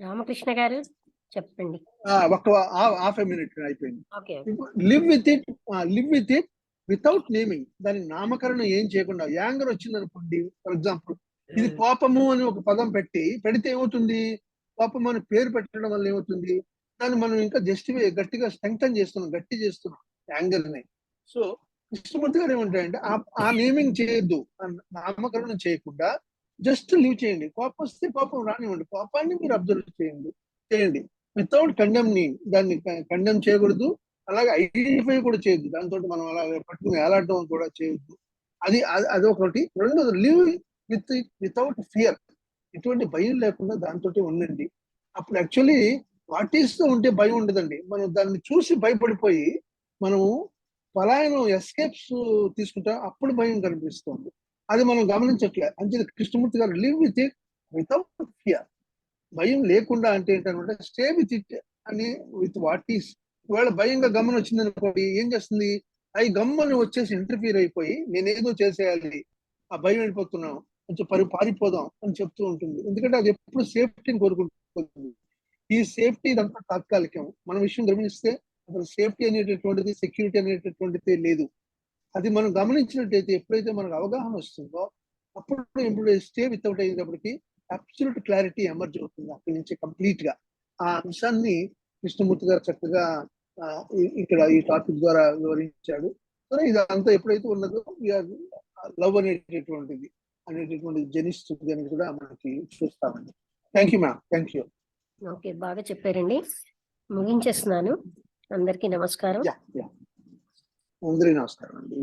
రామకృష్ణ గారు చెప్పండి. ఒక హాఫ్ ఎ మినిట్ అయిపోయింది. Okay. Live with it without naming. దానికి నామకరణం ఏం చేయకుండా, యాంగర్ వచ్చింది అనుకోండి, ఫర్ ఎగ్జాంపుల్ ఇది కోపము అని ఒక పదం పెడితే ఏమవుతుంది? కోపము అని పేరు పెట్టడం వల్ల ఏమవుతుంది? దాన్ని మనం ఇంకా గట్టిగా స్ట్రెంగ్తన్ చేస్తున్నాం, గట్టి చేస్తున్నాం యాంగర్ ని. సో కృష్ణమూర్తి గారు ఏమంటారంటే ఆ నేమింగ్ చేయొద్దు, నామకరణం చేయకుండా జస్ట్ లీవ్ చేయండి. కోపం వస్తే కోపం రానివ్వండి, కోపాన్ని మీరు అబ్జర్వ్ చేయండి వితౌట్ కండెమ్నింగ్. దాన్ని కండెమ్ చేయకూడదు, అలాగే ఐడెంటిఫై కూడా చేయొద్దు. దాంతో మనం అలా పట్టుకుని ఏలాడడం కూడా చేయొద్దు. అది ఒకటి. రెండోది, లివ్ వితౌట్ ఫియర్. ఎటువంటి భయం లేకుండా దాంతో ఉండండి. అప్పుడు యాక్చువల్లీ ఆర్టిస్ట్ తో ఉంటే భయం ఉండదండి. మనం దాన్ని చూసి భయపడిపోయి మనము పలాయనం ఎస్కేప్స్ తీసుకుంటాం, అప్పుడు భయం కనిపిస్తుంది. అది మనం గమనించట్లేదు. అంటే కృష్ణమూర్తి గారు live with it without fear. భయం లేకుండా అంటే ఏంటంటే స్టే విత్ ఇట్ అని, విత్ వాట్ ఈస్. ఒకవేళ భయంగా గమనం వచ్చింది అనుకోండి, ఏం చేస్తుంది? అవి గమ్మని వచ్చేసి ఇంటర్ఫీర్ అయిపోయి నేనేదో చేసేయాలి, ఆ భయం వెళ్ళిపోతున్నాం, కొంచెం పారిపోదాం అని చెప్తూ ఉంటుంది. ఎందుకంటే అది ఎప్పుడు సేఫ్టీని కోరుకుంటుంది. ఈ సేఫ్టీ ఇదంతా తాత్కాలికం. మన విషయం గమనిస్తే అసలు సేఫ్టీ అనేటటువంటిది, సెక్యూరిటీ అనేటటువంటిది లేదు. అది మనం గమనించినట్టయితే, ఎప్పుడైతే మనకు అవగాహన వస్తుందో అప్పుడు స్టే వితౌట్ అయినప్పటికీ అబ్సల్యూట్ క్లారిటీ ఎమర్జ్ అవుతుంది అక్కడి నుంచి కంప్లీట్ గా. ఆ అంశాన్ని కృష్ణమూర్తి గారు చక్కగా ఇక్కడ ఈ టాపిక్ ద్వారా వివరించాడు. సో ఇదంతా ఎప్పుడైతే ఉన్నదో లవ్ అనేటటువంటిది జనిస్తుంది అని కూడా మనకి చూస్తామండి. Thank you ma'am. Thank you. Okay, బాగా చెప్పారండి. ముగించేస్తున్నాను. అందరికీ నమస్కారం. అందరికీ నమస్కారం అండి.